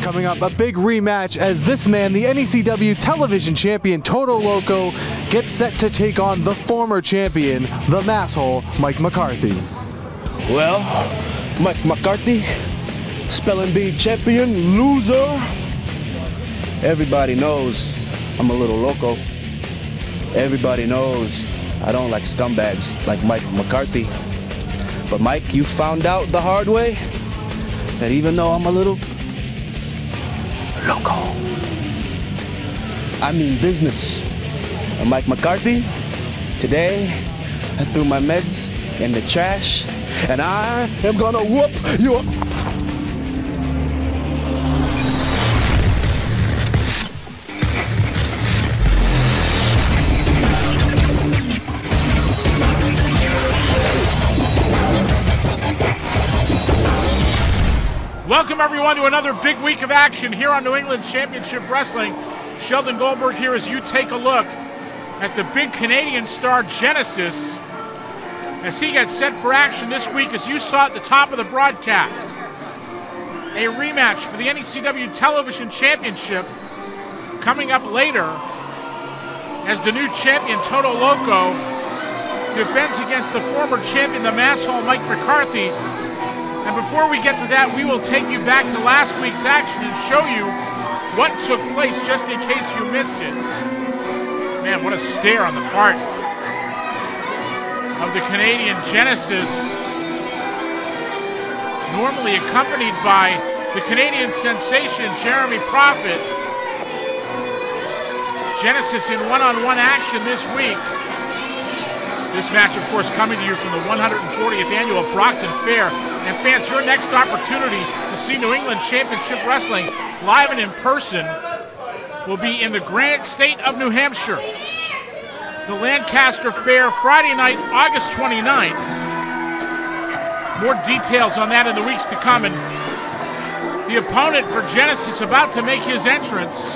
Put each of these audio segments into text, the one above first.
Coming up, a big rematch as this man, the NECW Television Champion Todo Loco, gets set to take on the former champion, the Masshole, Mike McCarthy. Well, Mike McCarthy, spelling bee champion, loser. Everybody knows I'm a little loco. Everybody knows I don't like scumbags like Mike McCarthy. But Mike, you found out the hard way that even though I'm a little loco, I mean business. And Mike McCarthy, today I threw my meds in the trash and I am gonna whoop you. Welcome everyone to another big week of action here on New England Championship Wrestling. Sheldon Goldberg here as you take a look at the big Canadian star Genesis as he gets set for action this week, as you saw at the top of the broadcast. A rematch for the NECW Television Championship coming up later as the new champion Todo Loco defends against the former champion, the Masshole, Mike McCarthy. And before we get to that, we will take you back to last week's action and show you what took place just in case you missed it. Man, what a stare on the part of the Canadian Genesis, normally accompanied by the Canadian sensation Jeremy Prophet. Genesis in one-on-one action this week. This match, of course, coming to you from the 140th annual Brockton Fair. And fans, your next opportunity to see New England Championship Wrestling live and in person will be in the Granite State of New Hampshire. The Lancaster Fair, Friday night, August 29th. More details on that in the weeks to come. And the opponent for Genesis about to make his entrance,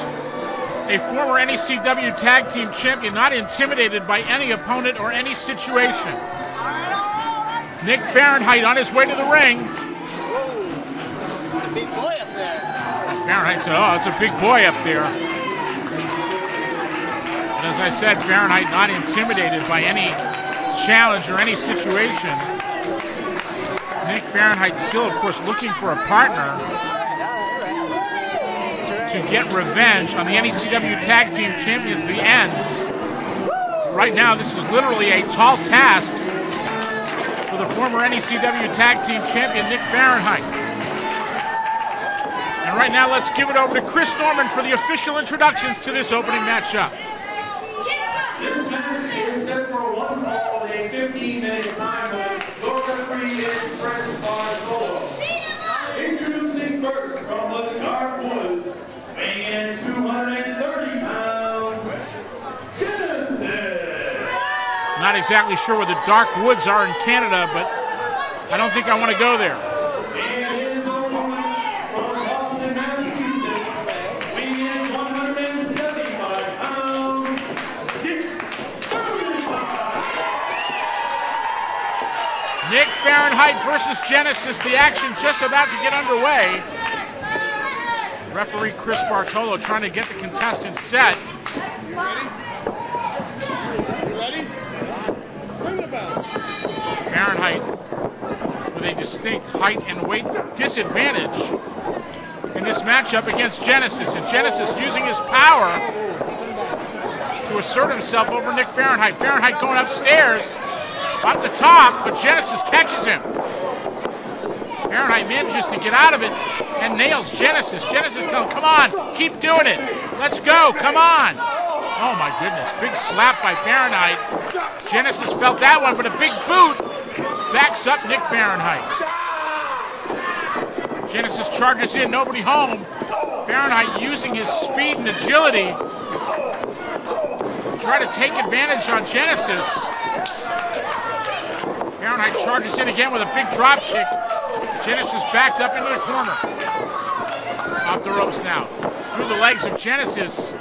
a former NECW Tag Team Champion, not intimidated by any opponent or any situation. Nick Farenheight on his way to the ring. Whoa, a big boy up there. Farenheight said, oh, it's a big boy up there. And as I said, Farenheight not intimidated by any challenge or any situation. Nick Farenheight still, of course, looking for a partner to get revenge on the NECW Tag Team Champions, the End. Right now, this is literally a tall task for the former NECW Tag Team Champion, Nick Farenheight. And right now, let's give it over to Chris Norman for the official introductions to this opening matchup. This match is set for one fall, a 15-minute time limit. Your referee is Masshole. Introducing first from the Dark Woods, weighing in 230 pounds, Genesis. Not exactly sure where the Dark Woods are in Canada, but I don't think I want to go there. And his opponent from Boston, Massachusetts, weighing in 175 pounds, Nick Farenheight versus Genesis. The action just about to get underway. Referee Chris Bartolo trying to get the contestants set. Farenheight with a distinct height and weight disadvantage in this matchup against Genesis. And Genesis using his power to assert himself over Nick Farenheight. Farenheight going upstairs, up the top, but Genesis catches him. Farenheight manages to get out of it and nails Genesis. Genesis telling him, come on, keep doing it. Let's go, come on. Oh my goodness, big slap by Farenheight. Genesis felt that one, but a big boot backs up Nick Farenheight. Genesis charges in, nobody home. Farenheight using his speed and agility to try to take advantage on Genesis. Farenheight charges in again with a big drop kick. Genesis backed up into the corner. Off the ropes now. Through the legs of Genesis.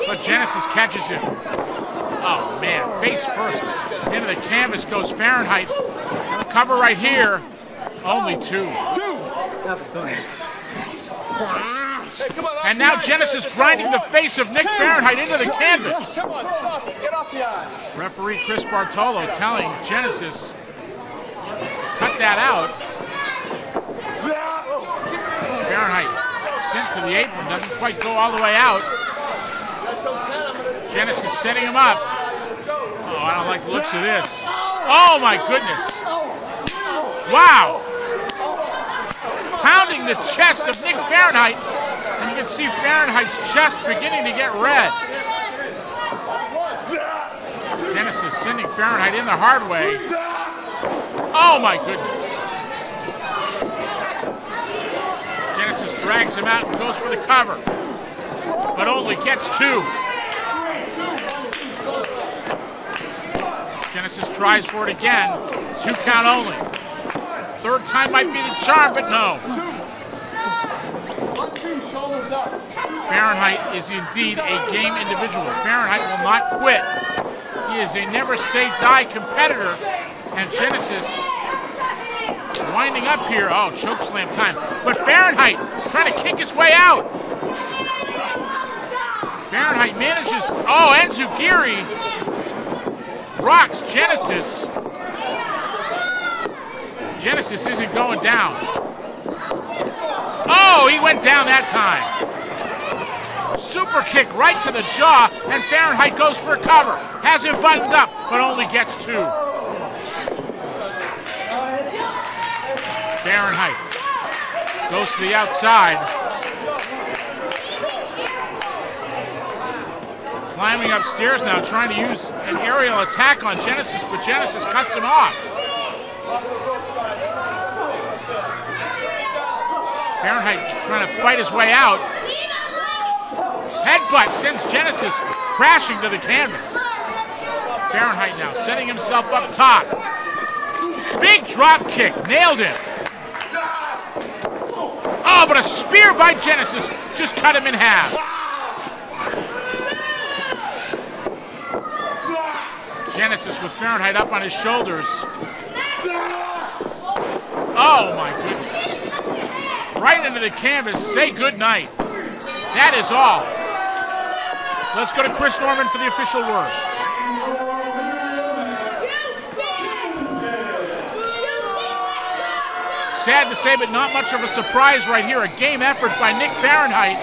But Genesis catches him. Oh man, face first. Into the canvas goes Farenheight. Cover right here. Only two. And now Genesis grinding the face of Nick Farenheight into the canvas. Come on, stop it. Get off the eye. Referee Chris Bartolo telling Genesis, cut that out. Farenheight sent to the apron, doesn't quite go all the way out. Genesis setting him up. Oh, I don't like the looks of this. Oh my goodness. Wow. Pounding the chest of Nick Farenheight, and you can see Farenheight's chest beginning to get red. Genesis sending Farenheight in the hard way. Oh my goodness. Genesis drags him out and goes for the cover, but only gets two. Genesis tries for it again. 2 count only. Third time might be the charm, but no. Farenheight is indeed a game individual. Farenheight will not quit. He is a never-say-die competitor, and Genesis winding up here. Oh, choke slam time. But Farenheight trying to kick his way out. Farenheight manages. Oh, and Zugiri rocks Genesis. Genesis isn't going down. Oh, he went down that time. Super kick right to the jaw, and Farenheight goes for a cover. Has him buttoned up, but only gets 2. Farenheight goes to the outside. Climbing upstairs now, trying to use an aerial attack on Genesis, but Genesis cuts him off. Farenheight trying to fight his way out. Headbutt sends Genesis crashing to the canvas. Farenheight now setting himself up top. Big drop kick, nailed him. Oh, but a spear by Genesis just cut him in half. Genesis with Farenheight up on his shoulders. Oh my goodness. Right into the canvas, say good night. That is all. Let's go to Chris Norman for the official word. Sad to say, but not much of a surprise right here. A game effort by Nick Farenheight.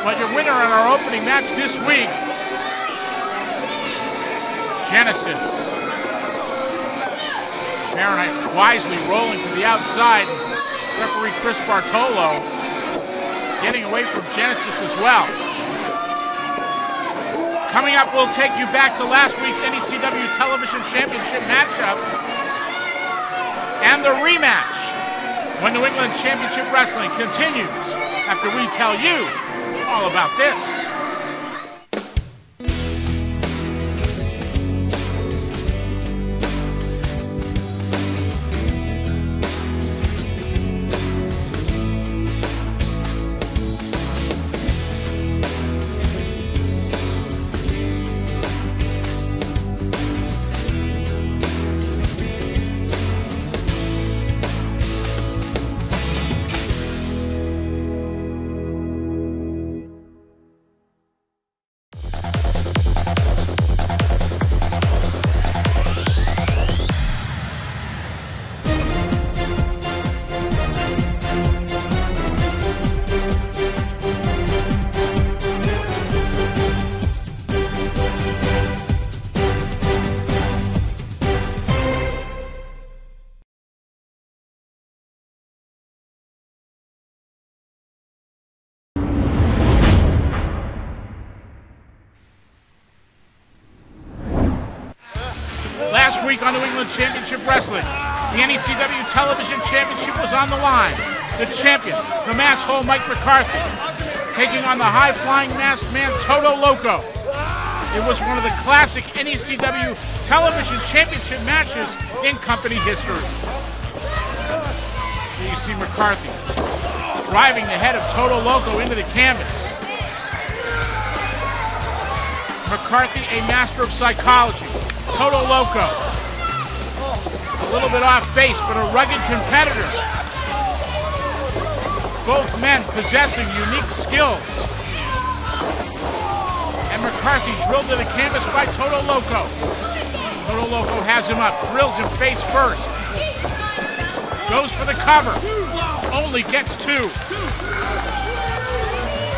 But your winner in our opening match this week, Genesis. Farenheight wisely rolling to the outside. Referee Chris Bartolo getting away from Genesis as well. Coming up, we'll take you back to last week's NECW Television Championship matchup and the rematch when New England Championship Wrestling continues after we tell you all about this. Last week on New England Championship Wrestling, the NECW Television Championship was on the line. The champion, the Masshole Mike McCarthy, taking on the high-flying masked man Todo Loco. It was one of the classic NECW Television Championship matches in company history. Here you see McCarthy driving the head of Todo Loco into the canvas. McCarthy, a master of psychology. Todo Loco, a little bit off base, but a rugged competitor. Both men possessing unique skills. And McCarthy drilled to the canvas by Todo Loco. Todo Loco has him up, drills him face first. Goes for the cover. Only gets two.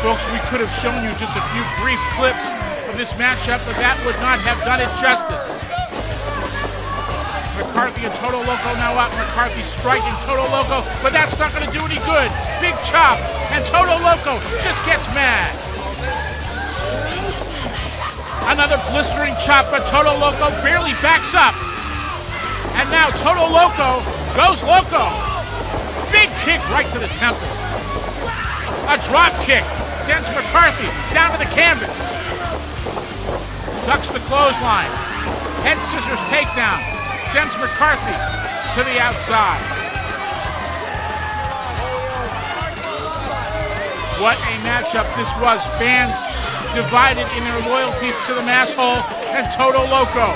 Folks, we could have shown you just a few brief clips of this matchup, but that would not have done it justice. McCarthy and Todo Loco now up. McCarthy striking Todo Loco, but that's not going to do any good. Big chop, and Todo Loco just gets mad. Another blistering chop, but Todo Loco barely backs up. And now Todo Loco goes loco. Big kick right to the temple. A drop kick sends McCarthy down to the canvas. Ducks the clothesline. Head scissors takedown. Sends McCarthy to the outside. What a matchup this was. Fans divided in their loyalties to the Masshole and Todo Loco.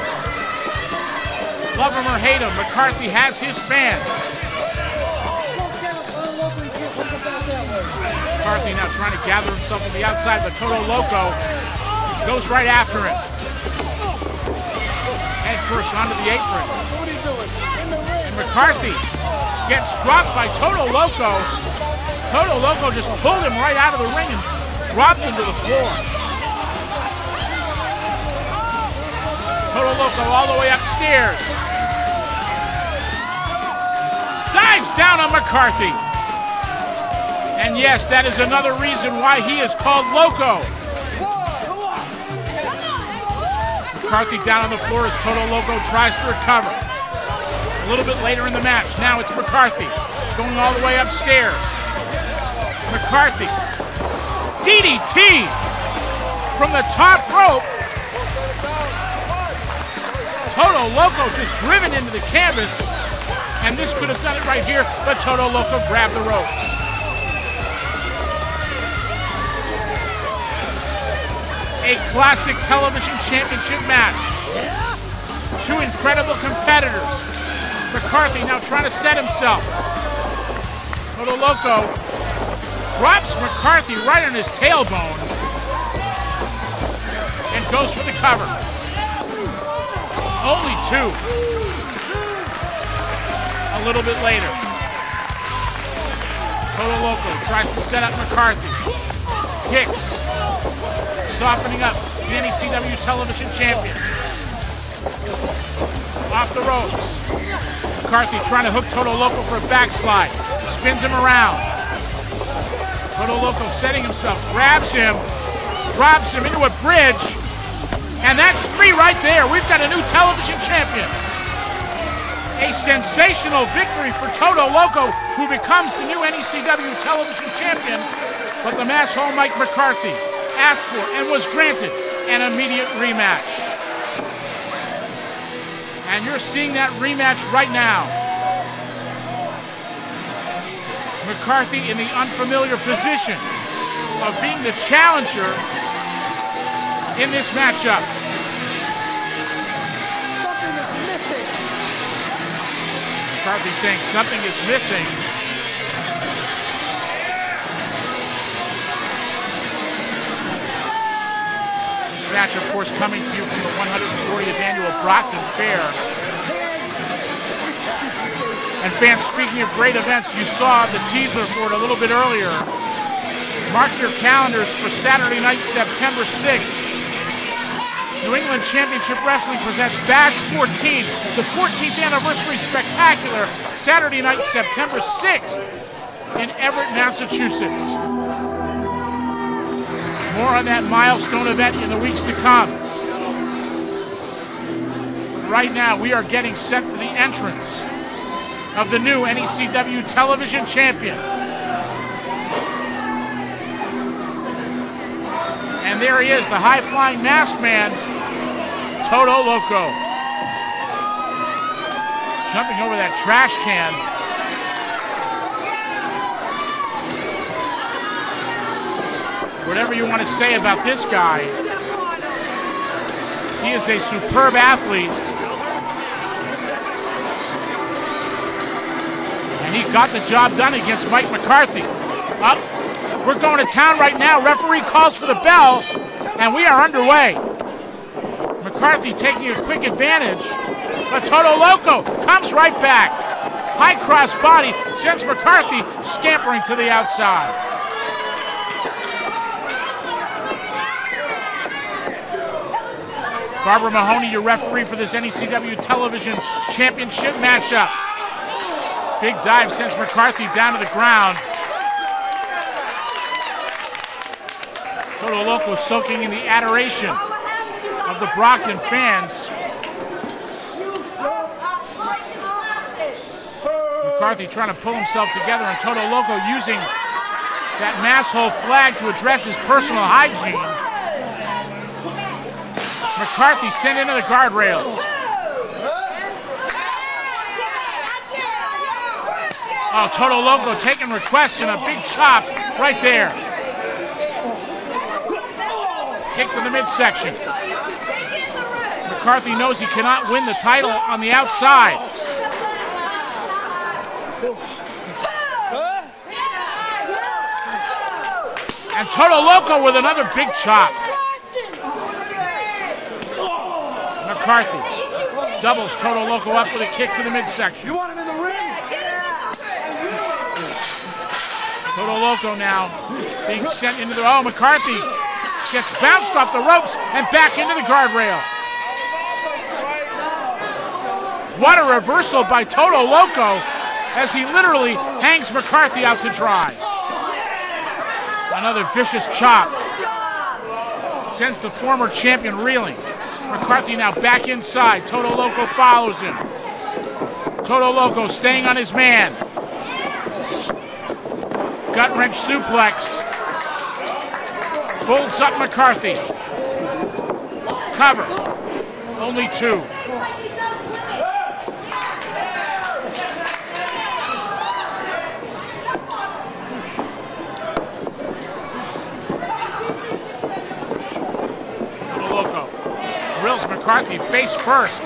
Love him or hate him, McCarthy has his fans. McCarthy now trying to gather himself on the outside, but Todo Loco goes right after him. Head first onto the apron. And McCarthy gets dropped by Todo Loco. Todo Loco just pulled him right out of the ring and dropped him to the floor. Todo Loco all the way upstairs. Dives down on McCarthy. And yes, that is another reason why he is called Loco. McCarthy down on the floor as Todo Loco tries to recover. A little bit later in the match, now it's McCarthy going all the way upstairs. McCarthy, DDT from the top rope. Todo Loco just driven into the canvas, and this could have done it right here, but Todo Loco grabbed the ropes. A classic television championship match. Two incredible competitors. McCarthy now trying to set himself. Todo Loco drops McCarthy right on his tailbone and goes for the cover. Only two. A little bit later. Todo Loco tries to set up McCarthy. Kicks. Softening up the NECW Television Champion. Off the ropes. McCarthy trying to hook Todo Loco for a backslide. Spins him around. Todo Loco setting himself, grabs him, drops him into a bridge, and that's three right there. We've got a new television champion. A sensational victory for Todo Loco, who becomes the new NECW Television Champion, but the Masshole Mike McCarthy asked for and was granted an immediate rematch. And you're seeing that rematch right now. McCarthy in the unfamiliar position of being the challenger in this matchup. Something is missing. McCarthy saying something is missing. Match, of course, coming to you from the 140th annual Brockton Fair. And fans, speaking of great events, you saw the teaser for it a little bit earlier. Mark your calendars for Saturday night, September 6th. New England Championship Wrestling presents Bash 14, the 14th anniversary spectacular, Saturday night, September 6th in Everett, Massachusetts. More on that milestone event in the weeks to come. Right now, we are getting set for the entrance of the new NECW Television Champion. And there he is, the high-flying masked man, Todo Loco. Jumping over that trash can. Whatever you want to say about this guy, he is a superb athlete. And he got the job done against Mike McCarthy. Oh, we're going to town right now. Referee calls for the bell, and we are underway. McCarthy taking a quick advantage, but Todo Loco comes right back. High cross body sends McCarthy scampering to the outside. Barbara Mahoney, your referee for this NECW Television Championship matchup. Big dive sends McCarthy down to the ground. Todo Loco soaking in the adoration of the Brockton fans. McCarthy trying to pull himself together, and Todo Loco using that Masshole flag to address his personal hygiene. McCarthy sent into the guardrails. Oh, Todo Loco taking request and a big chop right there. Kick to the midsection. McCarthy knows he cannot win the title on the outside. And Todo Loco with another big chop. McCarthy doubles Todo Loco up with a kick to the midsection. You want him in the ring? Todo Loco now being sent into the... Oh, McCarthy gets bounced off the ropes and back into the guardrail. What a reversal by Todo Loco as he literally hangs McCarthy out to dry. Another vicious chop sends the former champion reeling. McCarthy now back inside. Todo Loco follows him. Todo Loco staying on his man. Gut wrench suplex. Folds up McCarthy. Cover. Only two. Drills McCarthy face first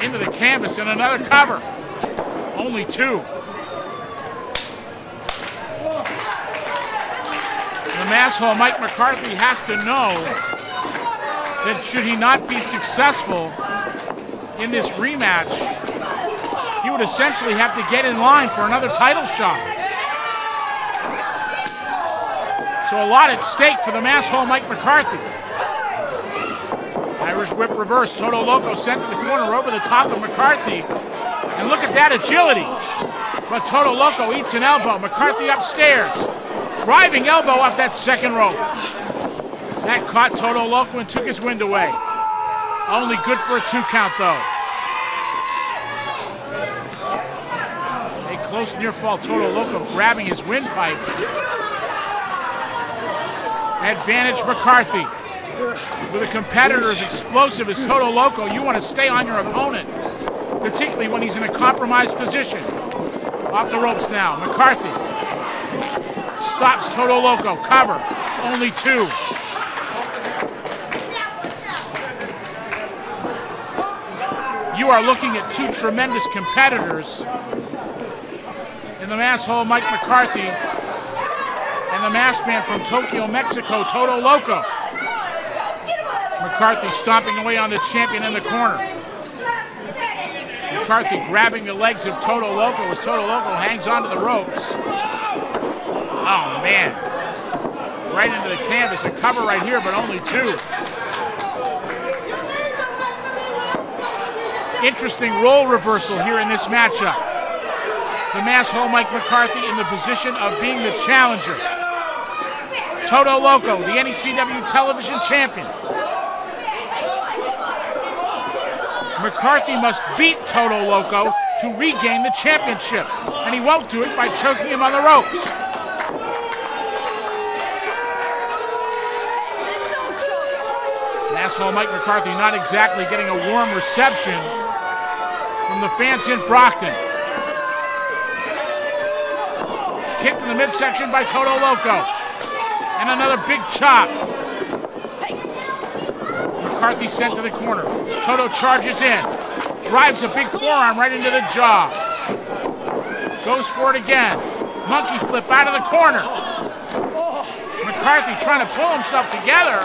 into the canvas, and another cover. Only two. The Masshole, Mike McCarthy, has to know that should he not be successful in this rematch, he would essentially have to get in line for another title shot. So a lot at stake for the Masshole, Mike McCarthy. Irish whip reverse. Todo Loco sent to the corner over the top of McCarthy. And look at that agility. But Todo Loco eats an elbow. McCarthy upstairs. Driving elbow off that second rope. That caught Todo Loco and took his wind away. Only good for a 2 count though. A close near fall. Todo Loco grabbing his windpipe. Advantage McCarthy. With a competitor as explosive as Todo Loco, you want to stay on your opponent, particularly when he's in a compromised position. Off the ropes now. McCarthy stops Todo Loco. Cover. Only two. You are looking at two tremendous competitors in the Masshole, Mike McCarthy, and the masked man from Tokyo, Mexico, Todo Loco. McCarthy stomping away on the champion in the corner. McCarthy grabbing the legs of Todo Loco as Todo Loco hangs onto the ropes. Oh, man. Right into the canvas. A cover right here, but only two. Interesting role reversal here in this matchup. The Masshole Mike McCarthy in the position of being the challenger. Todo Loco, the NECW Television Champion. McCarthy must beat Todo Loco to regain the championship, and he won't do it by choking him on the ropes. Masshole Mike McCarthy not exactly getting a warm reception from the fans in Brockton. Kick to the midsection by Todo Loco, and another big chop. McCarthy sent to the corner. Todo charges in. Drives a big forearm right into the jaw. Goes for it again. Monkey flip out of the corner. McCarthy trying to pull himself together.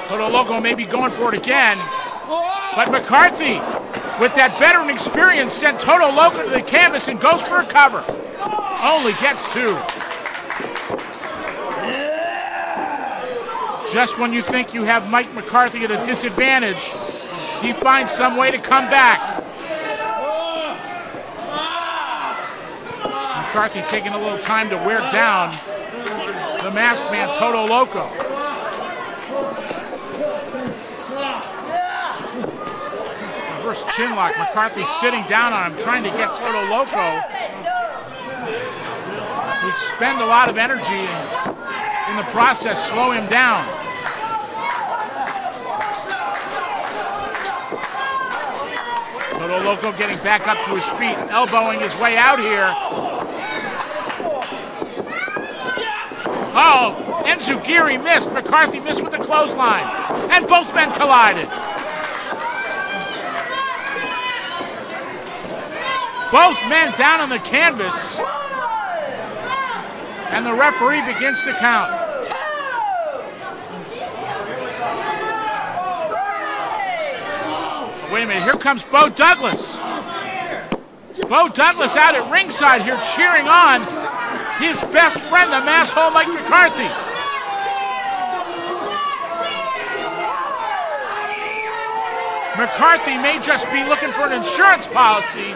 Todo Loco may be going for it again. But McCarthy, with that veteran experience, sent Todo Loco to the canvas and goes for a cover. Only gets 2. Just when you think you have Mike McCarthy at a disadvantage, he finds some way to come back. McCarthy taking a little time to wear down the masked man, Todo Loco. Reverse chinlock. McCarthy sitting down on him, trying to get Todo Loco to expend a lot of energy and in the process slow him down. Todo Loco getting back up to his feet, elbowing his way out here. Oh, Enzugiri missed. McCarthy missed with the clothesline. And both men collided. Both men down on the canvas. And the referee begins to count. Wait a minute, here comes Bo Douglas. Bo Douglas out at ringside here cheering on his best friend, the Masshole Mike McCarthy. McCarthy may just be looking for an insurance policy.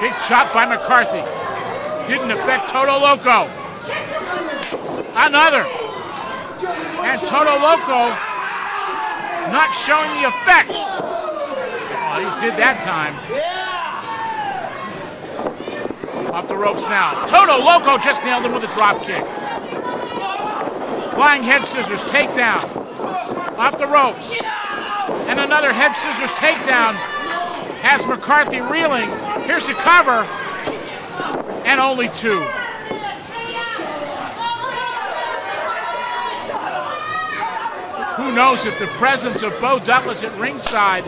Big chop by McCarthy. Didn't affect Todo Loco. Another. And Todo Loco not showing the effects. Oh, he did that time. Off the ropes now. Todo Loco just nailed him with a drop kick. Flying head scissors takedown. Off the ropes. And another head scissors takedown. Has McCarthy reeling. Here's a cover. And only 2. Who knows if the presence of Bo Douglas at ringside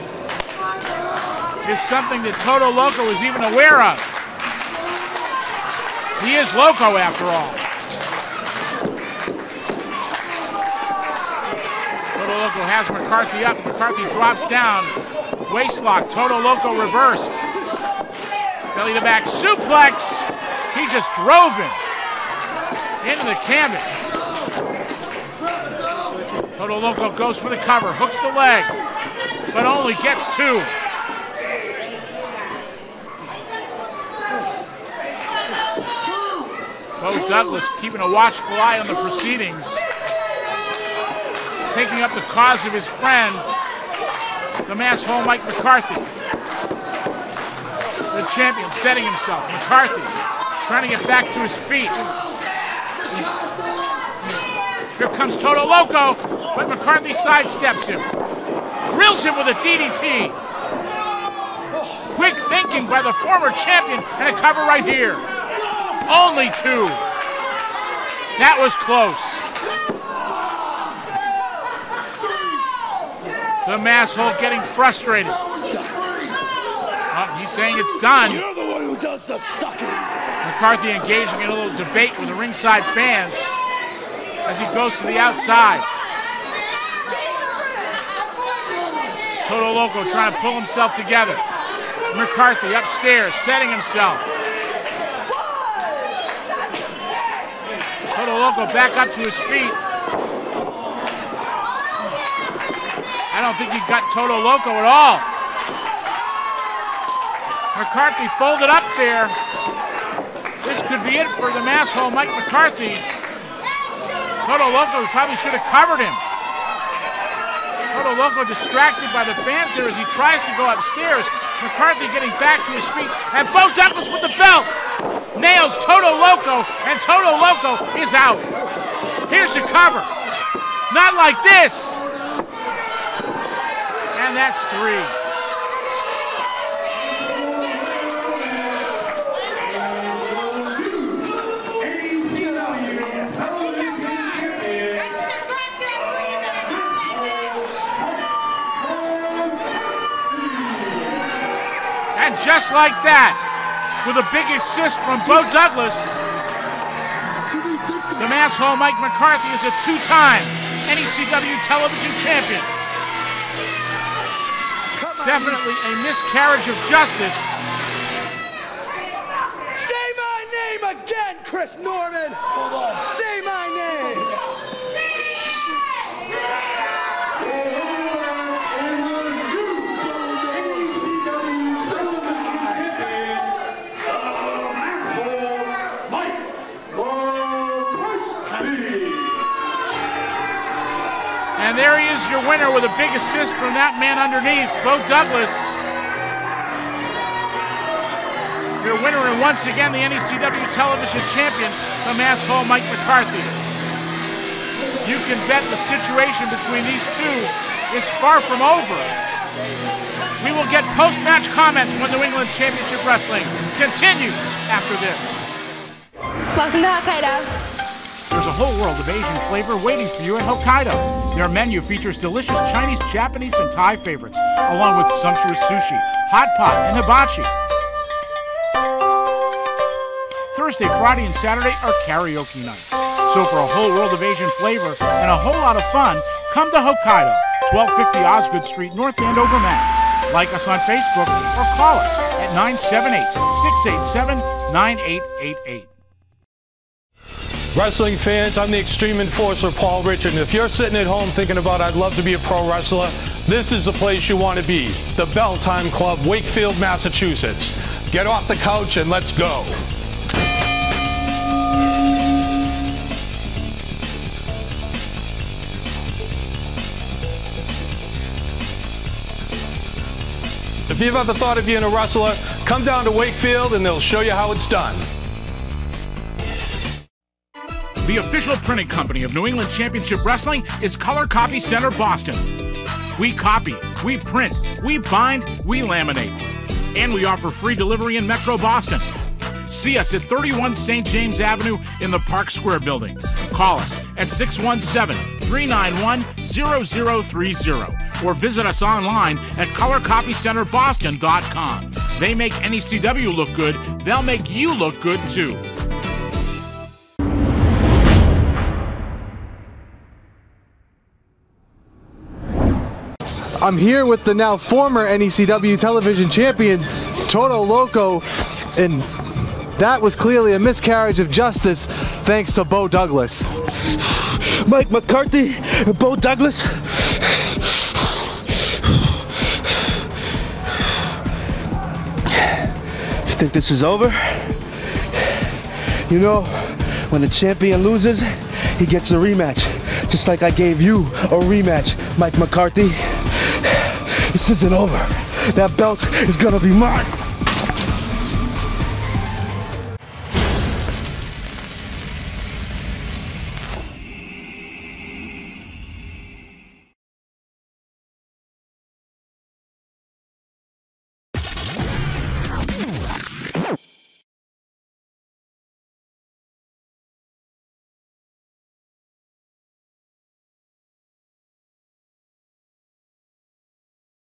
is something that Todo Loco is even aware of. He is Loco after all. Todo Loco has McCarthy up. McCarthy drops down. Waistlock. Todo Loco reversed. Belly to back suplex. He just drove him into the canvas. Todo Loco goes for the cover, hooks the leg, but only gets 2. Bo Douglas keeping a watchful eye on the proceedings, taking up the cause of his friend, the Masshole Mike McCarthy. The champion setting himself. McCarthy trying to get back to his feet. Here comes Todo Loco, but McCarthy sidesteps him. Drills him with a DDT. Quick thinking by the former champion, and a cover right here. Only 2. That was close. The Masshole getting frustrated. Oh, he's saying it's done. You're the one who does the sucking. McCarthy engaging in a little debate with the ringside fans as he goes to the outside. Todo Loco trying to pull himself together. McCarthy upstairs, setting himself. Todo Loco back up to his feet. I don't think he got Todo Loco at all. McCarthy folded up there. This could be it for the Masshole Mike McCarthy. Todo Loco probably should have covered him. Todo Loco distracted by the fans there as he tries to go upstairs. McCarthy getting back to his feet. And Bo Douglas with the belt. Nails Todo Loco, and Todo Loco is out. Here's the cover. Not like this. And that's 3. And just like that, with a big assist from Bo Douglas. The Masshole Mike McCarthy is a two-time NECW Television Champion. Definitely a miscarriage of justice. Say my name again, Chris Norman. Say my name. And there he is, your winner, with a big assist from that man underneath, Bo Douglas. Your winner, and once again, the NECW Television Champion, the Masshole Mike McCarthy. You can bet the situation between these two is far from over. We will get post-match comments when New England Championship Wrestling continues after this. Welcome to Hokkaido. There's a whole world of Asian flavor waiting for you at Hokkaido. Their menu features delicious Chinese, Japanese, and Thai favorites, along with sumptuous sushi, hot pot, and hibachi. Thursday, Friday, and Saturday are karaoke nights. So for a whole world of Asian flavor and a whole lot of fun, come to Hokkaido, 1250 Osgood Street, North Andover, Mass. Like us on Facebook or call us at 978-687-9888. Wrestling fans, I'm the Extreme Enforcer, Paul Richard, and if you're sitting at home thinking about I'd love to be a pro wrestler, this is the place you want to be, the Bell Time Club, Wakefield, Massachusetts. Get off the couch and let's go. If you've ever thought of being a wrestler, come down to Wakefield and they'll show you how it's done. The official printing company of New England Championship Wrestling is Color Copy Center, Boston. We copy, we print, we bind, we laminate. And we offer free delivery in Metro Boston. See us at 31 St. James Avenue in the Park Square building. Call us at 617-391-0030 or visit us online at colorcopycenterboston.com. They make NECW look good, they'll make you look good too. I'm here with the now former NECW Television Champion, Todo Loco, and that was clearly a miscarriage of justice thanks to Bo Douglas. Mike McCarthy and Bo Douglas. You think this is over? You know, when the champion loses, he gets a rematch. Just like I gave you a rematch, Mike McCarthy. This isn't over. That belt is gonna be mine.